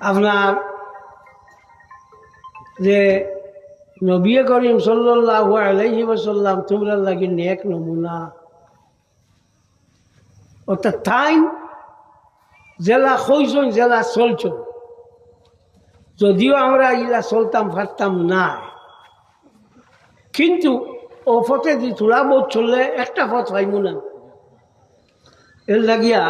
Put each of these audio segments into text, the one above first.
আপনার যে নবী করিম সাল্লাল্লাহু আলাইহি ওয়াসাল্লাম তোমরা লাগি নেক নমুনা, অর্থাৎ তাই জেলা কইসন জেলা চলছ, যদিও আমরা ইলা চলতাম পারতাম না, কিন্তু ও পথে দি থোড়া বহুত চললে একটা পথ পাইব না। এর লাগিয়া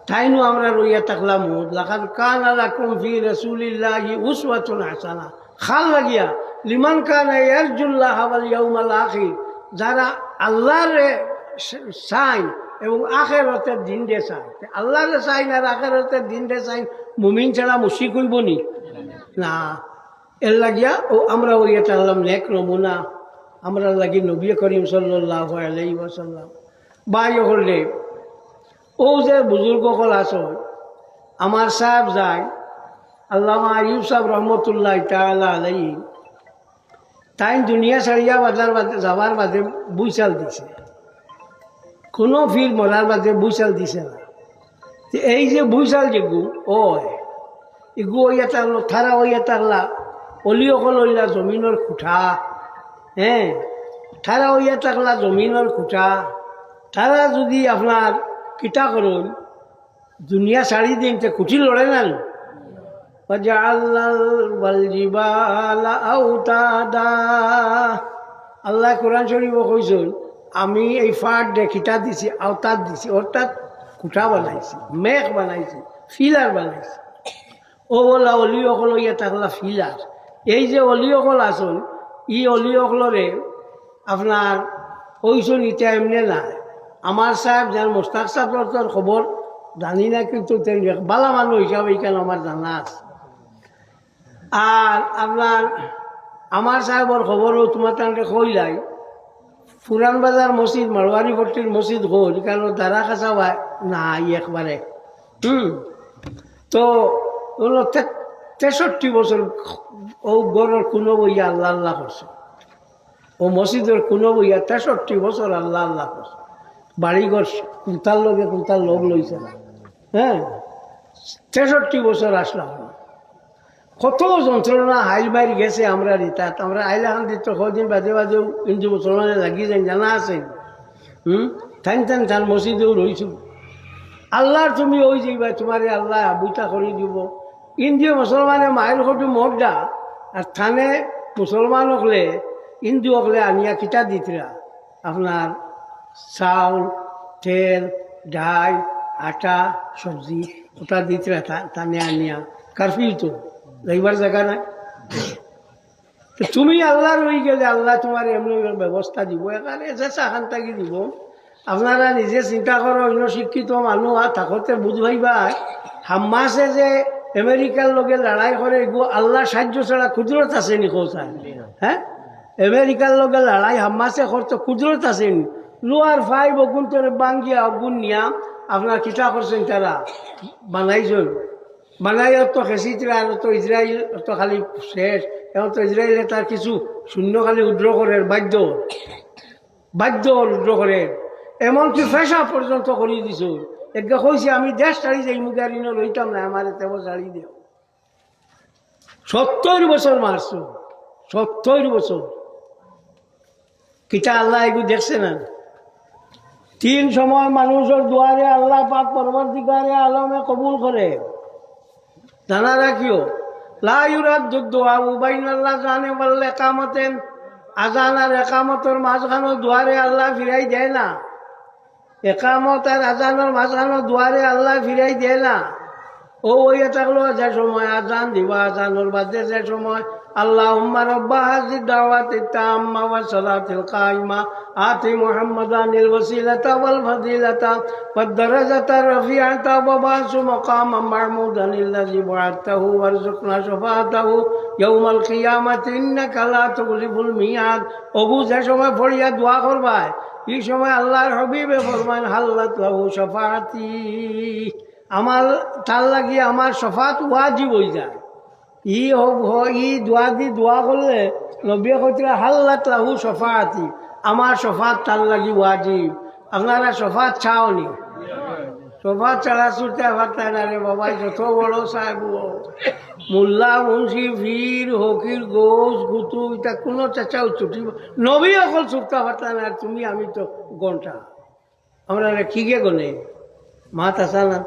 তাইনও আমরা রইয়া থাকলাম লাকাদ কানা লাকুম ফি রাসূলিল্লাহি উসওয়াতুন হাসানাহ, খাল লাগিয়া লিমান কানা ইয়ারজুল্লাহ ওয়াল ইয়াউমাল আখির, যারা আল্লাহরে চাই এবং আখিরাতের দিন দে চাই। আল্লাহরে চাই না আখিরাতের দিন দে চাই, মুমিন ছাড়া মুশরিক হইব নি? না। এর লাগিয়া ও আমরা ওইয়া থাকলাম নেক নমুনা, আমরা লাগি নবী করিম সাল্লাল্লাহু আলাইহি ওয়াসাল্লাম বাই হলে ও যে বুজুর্গ সকল আস আমার সাহেব যায় আল্লামা আইয়ুব সাহেব রহমতুল্লাহ তাআলা আলাইহি, তাই দুনিয়া ছাড়িয়া বাজার যাবার বাদে বুইচাল দিছে, কোনো ফির মরার বাদে বুইচাল দিছে না। এই যে বুইচাল যেগু ও এগু ওইয়া থাকলো থারা ওইয়া থাকলা অলি অকল হইলা জমিনের খুঁটা, হ্যাঁ তারা ওইয়া থাকলা জমিনের খুঁটা, তারা যদি আপনার কিতা করুন দুনিয়া ছাড়ি দিন খুঁটি লড়ে না। আল্লাহ কোরআন শরীফ কইছেন আমি এই ফাট দেখিটা দিছি আওতাত দিছি, অর্থাৎ খুঁটা বানাইছি, মেঘ বানাইছি, ফিলার বানাইছি। ও বলা অলি অকল হইয়া থাকলা ফিলার। এই যে অলি অকল আসন ই অলি অকলরে আপনার ওইসন ইটা এমনি নাই। আমার সাহেব যার মোস্তাক সাহেবের খবর জানি না, কিন্তু বালা মানুষ হিসাবে এখানে আমার জানা আছে। আর আপনার আমার সাহেবর খবরও তোমার তাকে কইলাই পুরান বাজার মসজিদ মারোয়ারি ভট্টির মসজিদ হল, কারণ দাঁড়া খাসা ভাই নাই একবারে। তো 63 বছর ও গড়ের কোনো বইয়া আল্লাহ আল্লাহ করছে, ও মসজিদের কোনো বইয়া 63 বছর আল্লাহ আল্লাহ করছে। বাড়িঘর কুতার লগে কুতার লোক লইছে না, হ্যাঁ 63 বছর আসলাম। কত যন্ত্রণা হাইল মাইর গেছে আমরা রিতাত, আমরা আইলাহান দিত কদিন বাদে বাদেও কিন্তু মুসলমানে লাগি যায় জানা আছে। থান থান থান মসজিদেও রইছো আল্লাহর তুমি ওই যাইবা তোমারে আল্লাহ আবুতা করে দিব। ইন্দিও মুসলমানে মাইল কটু মরডা আর থানে মুসলমান হকলে ইন্দু হকলে আনিয়া কিতা দিতরা আপনার চাউল তেল ডাল আটা সবজি ওটা দিতরা থানে আনিয়া। কারফিউ তো যাইবার জায়গা নাই। তুমি আল্লাহর হয়ে গেলে আল্লাহ তোমার এমনি ব্যবস্থা দিব, এখানে চেষ্টা খান থাকি দিব। আপনারা নিজে চিন্তা করো, অন্য শিক্ষিত মানুষ থাকতে বুঝবাইবা হাম্মাসে যে আমেরিকার লগে লড়াই করে এগুলো আল্লাহ সাহায্য ছাড়া কুদরত আছে নি কোথায়? হ্যাঁ আমেরিকার লগে লড়াই হাম্মাসে করতে কুদরত আছে নি? লোয়ার ফাই বগুন তোর বাঙ্গিয়া অগুন নিয়া আপনার কিতা করছেন তারা বানাইছেন, বানাই তো খেসিতরা আর তো ইসরায়েল তো খালি শেষ। এখন তো ইসরায়েলে তার কিছু শূন্য খালি উদ্র করে বাধ্য উদ্র করে, এমনকি ফেসা পর্যন্ত করিয়ে দিছ। একগে কইছে আমি দেশ ছাড়ি যাই মুগারি লইতাম না, আমার তেব ছাড়ি দিও। 70 বছর মারছো, 70 বছর। কিতা আল্লাহ এগুলো দেখছে না? 3 সময় মানুষের দুয়ারে আল্লাহ পাক পরবর্তীকারে আলমে কবুল করে। জানা রাখিও লা ইউরাদ্দু দুআ বাইনাল্লাহ জানে ওয়াল ইকামাতেন, আযান আর ইকামতের মাঝখানে দুয়ারে আল্লাহ ফিরাই দেয় না। একামত আর আজানের মাঝখানে দুয়ারে আল্লাহ ফিরাই দেয় না। ও ওইয়া থাকলো যে সময় আজান দিবা, আজানোর বাদে যে সময় আল্লাহুম্মা রাব্বা হাযিদ দাওয়াতিত তাম্মা ওয়া সালাতিল কায়িমা আতি মুহাম্মাদানিল ওয়াসিলাতা ওয়াল ফাদিলাতা ওয়াদ দারাজাতা রাফিআতা ওয়া বাসু মাকামান মাহমুদান আল্লাযী বআতাহু ওয়ারযুকনা শাফাআতাহু ইয়াউমাল কিয়ামাতি ইন্নাকা লা তুখলিফুল মিয়াদ। ওগু যে সময় পড়িয়া দোয়া করবা এই সময় আল্লাহর হাবিবে ফরমান হাল্লাত লাহু শাফাআতি, আমার তার লাগি আমার শাফাত ওয়াজিব হয়ে যায়। ই দোয়া দি দোয়া করলে নবী কইতে হাল্লাত লাহু শাফাআতি, আমার শাফাত তার লাগি ওয়াজিব। আপনারা শাফাত চাওনি? সোফা ছাড়া ছুটতে পারতাম না রে বাবা, যত বড় সাহেব মোল্লা মুন্সি ভীর হকির গোস গুতু এটা কোনো চাচাও ছুটি নবী অকল ছুটতে পারতাম না। আর তুমি আমি তো ঘন্টা আমরা ঠিকই গনে মাত আসা না,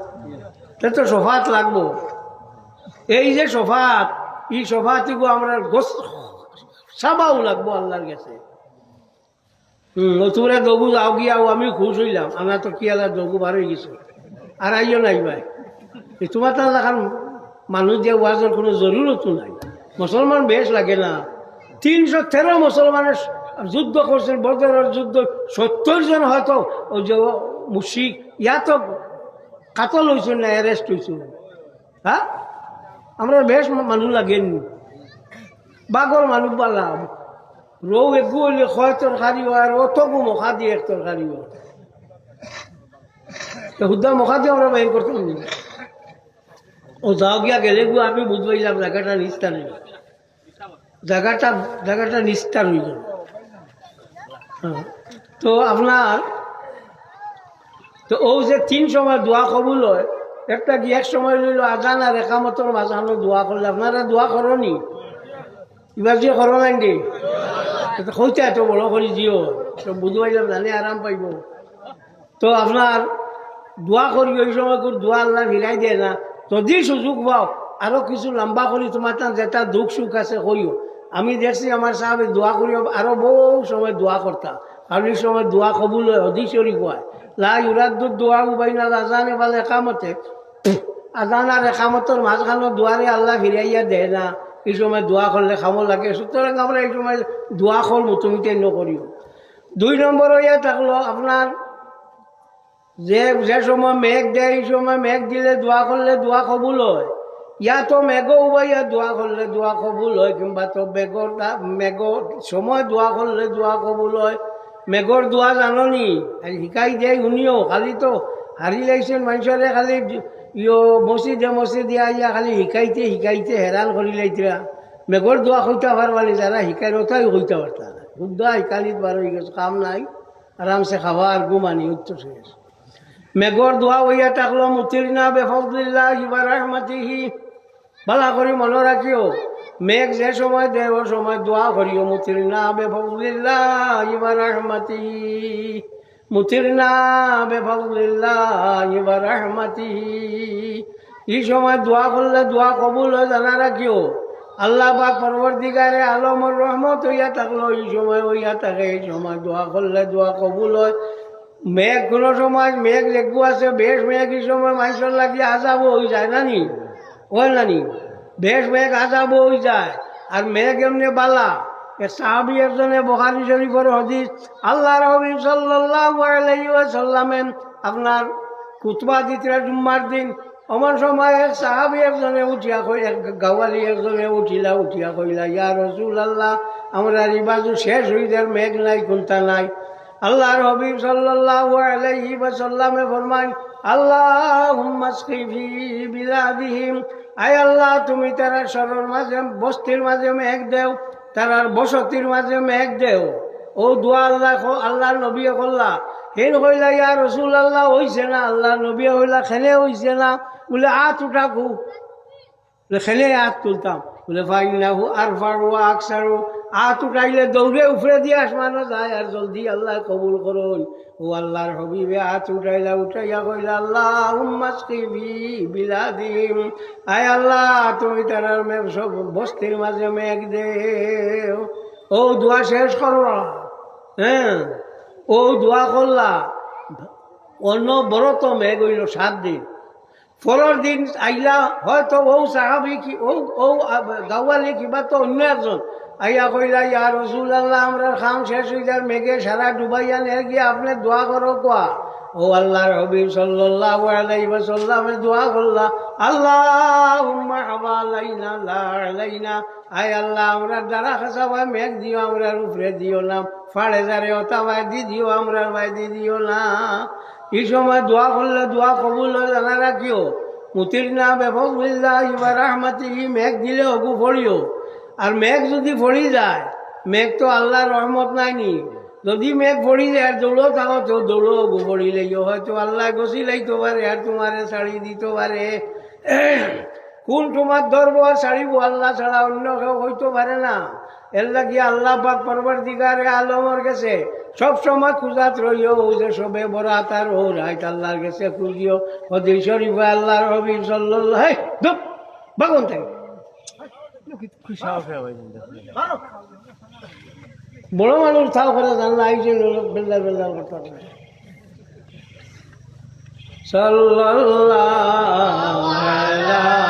তা তো সোফাত লাগবো। এই যে সোফাত, এই সোফাতিগো আমরা গোস সাবাও লাগবো আল্লাহর কাছে। তোমরা দগু যাও গিয়াও আমি খুশ হইলাম, আমরা তো কি আল্লাহ দগু বার হয়ে গেছো আর আইও নাই ভাই। তোমার তো এখন মানুষ দিয়ে ওয়াজের কোনো জরুরতও নাই। মুসলমান বেশ লাগে না, 313 মুসলমানের যুদ্ধ করছেন, বদরের যুদ্ধ 70 জন হয়তো ওই যে মুশরিক ইয়া তো কাতল হয়েছেন না, অ্যারেস্ট হয়েছেন। হ্যাঁ, আমরা বেশ মানুষ লাগেননি, বাগর মানুষ পালাম। রৌ একগু হইলে হয় তরকারি হয়, আর অতগু মখা দিয়ে এক তরকারি হয়, হুদ্দা মখা দিয়ে আমরা বাইর করতাম না। ও যাও গিয়া গেলে গু আমি বুঝবাইলাম জায়গাটা নিস্তার হইল, জায়গাটা নিস্তার হইল। তো আপনার তো ও যে 3 সময় দোয়া কবুল হয়, একটা কি এক সময় লইল আজান আর একামতর মাঝানো দোয়া করলে। আপনারা দোয়া করনি এবার যে করো নাই দে হইতে এত বড় করি জিও বুঝবাইলাম জানি আরাম পাইব। তো আপনার দোয়া করি ওই সময় করে দোয়া আল্লাহ ভিড়াই দেয় না। যদি সুযোগ পাও আরো কিছু লম্বা করি তোমার যেটা দুঃখ সুখ আছে করিও। আমি দেখছি আমার সাহেব দোয়া করি আরো বহু সময় দোয়া করতাম, কারণ এই সময় দোয়া কবুল হয়। হদিসরি কয় লা ইউরাদ্দু দোয়া উবাইনাল আযান ওয়াল ইকামতে, আজান আর একামতর মাঝখানো দোয়ারে আল্লাহ ফিরাইয়া দেয় না। এই সময় দোয়া করলে খামো লাগে। সুতরাং আমরা এই সময় দোয়া করবো, তুমি তেন করিও। 2 নম্বর হইয়া থাকলো আপনার যে সময় মেঘ দেয়, এই সময় মেঘ দিলে দোয়া করলে দোয়া কবুল হয়। ইয়া তো মেঘ উবাইয়া দোয়া করলে দোয়া কবুল হয়, কিংবা তো মেঘ সময় দোয়া করলে দোয়া কবুল হয়। মেঘর দোয়া জাননি শিকাই দেয় শুনিও, খালি তো হারি লাইছেন মানুষরে, খালি মসজিদে আইয়া খালি শিকাইতে হেরান করি লাইতরা। মেঘর দোয়া কইতে পারবানি যারা শিকাই ওটাই কইতে পারতা না। খুদ্া শিকালিত বার হয়ে গেছে, কাম নাই, আরামসে খাওয়া আর ঘুমানি উত্তর শেষ। মেঘর দোয়া হইয়া থাকলো মুতিরনা বিফদলিল্লাহি ওয়া রাহমাতিহি। ভালো করে মনে রাখিও, মেঘ যে সময় দেয় ও সময় দোয়া করিও মুতিরনা বিফদলিল্লাহি ওয়া রাহমাতিহি, মুতিরনা বিফদলিল্লাহি ওয়া রাহমাতিহি। এই সময় দোয়া করলে দোয়া কবুল হয় জানা রাখিও। আল্লাহ পাক পরবর্তীকারে আলমর রহমত হইয়া থাকলো, এই সময় হইয়া থাকে, এই সময় দোয়া করলে দোয়া কবুল হয়। মেঘ কোনো সময় মেঘ যেগু আছে বেশ মেঘ, এই সময় মানুষের লাগিয়ে আজাব হয়ে যায় নানি, ওই নানি বেশ মেঘ আজাব হয়ে যায়। আর মেঘ এমনি বালা। এক সাহাবী একজনে বুখারী শরীফের হাদিস, আল্লাহর হাবিব সাল্লাল্লাহু আলাইহি ওয়াসাল্লাম আপনার খুতবা দিতরা জুম্মার দিন। আমার সময় এক সাহাবী একজনে উঠিয়া কই, এক গাওয়ালি একজনে উঠিয়া কইলা, ইয়া রাসূলুল্লাহ, আমরা এই বাজু শেষ হয়ে যার মেঘ নাই, কোনটা নাই। আল্লাহর হাবিব সাল্লাল্লাহু আলাইহি ওয়াসাল্লামে ফরমান, আল্লাহুম্মা আসকি ফি বিলাদিহিম, আয় আল্লাহ তুমি তারা শহরের মাঝে বস্তির মাঝে মেঘ দেও, তারার বসতির মাঝে মেঘ দেও। ও দোয়া আল্লাহর নবী কল্লা। হেন কইলা, ইয়া রাসূলুল্লাহ হইছে না। আল্লাহ নবী কইলা, খেলে হইছে না? বলে হাত উঠাকু। বলে খেলে হাত তুলতাম। বলে ফাইন্নাহু আরফাউ ওয়া আকসারু, হাত উঠাইলে দৌড়ে উফরে দিয়ে আসমানো যায় আর জলদি আল্লাহ কবুল করুন। ও আল্লাহর হাবিবে হাত উঠাইয়া কইলা, আল্লাহুম্মা আসকি ফি বিলাদিহিম, আয় আল্লাহ তুমি তারার সব বস্তির মাঝে মেঘ দেও। ও দোয়া শেষ করলা, হ্যাঁ ও দোয়া করলা। অন্য বড় তো মেঘ হইল 7 দিন। পরের দিন আইলা হয়তো ও সাহাবি কি ও গাওয়ালি কিবা তো অন্য একজন আইয়া কইলা, ইয়া রাসূলুল্লাহ, আমরা খাম শেষ হয়ে যার মেঘে সারা ডুবাইয়া নিয়ে গিয়ে আপনি দোয়া করো কোয়া। ও আল্লাহর হাবিব সাল্লাল্লাহু আলাইহি ওয়াসাল্লামে দোয়া করলা, আল্লাহুম্মা হাওয়ালাইনা লা আলাইনা, আয় আল্লাহ আমরা যারা খাসাবা মেঘ দিও, আমরা উপরে দিও না, ফাড়ে যারে ওতাবাই দিও, আমরা বাই দিও না। এই সময় দোয়া করলে দোয়া কবুল হয় জানা রাখিও। মুতিরনা বিফদলিল্লাহি ওয়া রাহমাতিহি, মেঘ দিলে অগু ফড়িও। আর মেঘ যদি ফড়ি যায়, মেঘ তো আল্লাহর রহমত নাইনি, যদি মেঘ পড়ি যায় আর দৌড়ো থাকো তো দৌড়ো পড়ি লাইও হয়তো আল্লাহ গছি লাইতে পারে আর তোমারে শাড়ি দিতে পারে। কোন তোমার ধরবো আর ছাড়িব আল্লাহ ছাড়া অন্য কেউ হইতে পারে না। এর লাগিয়ে আল্লাহ পাক পরবর্তীকারে আলমের গেছে সবসময় খুঁজাত রইও যে সবে বরাত আর ও রাইত আল্লাহর গেছে খুঁজিও হদিস শরীফ আল্লাহর হাবিব সাল্লাল্লাহু আলাইহি ধুপ বাগুন থেকে বড় মানুষ তাও করে জানলা আইছে বেলদার বেলদার করতে সাল্লাল্লাহু আলাইহি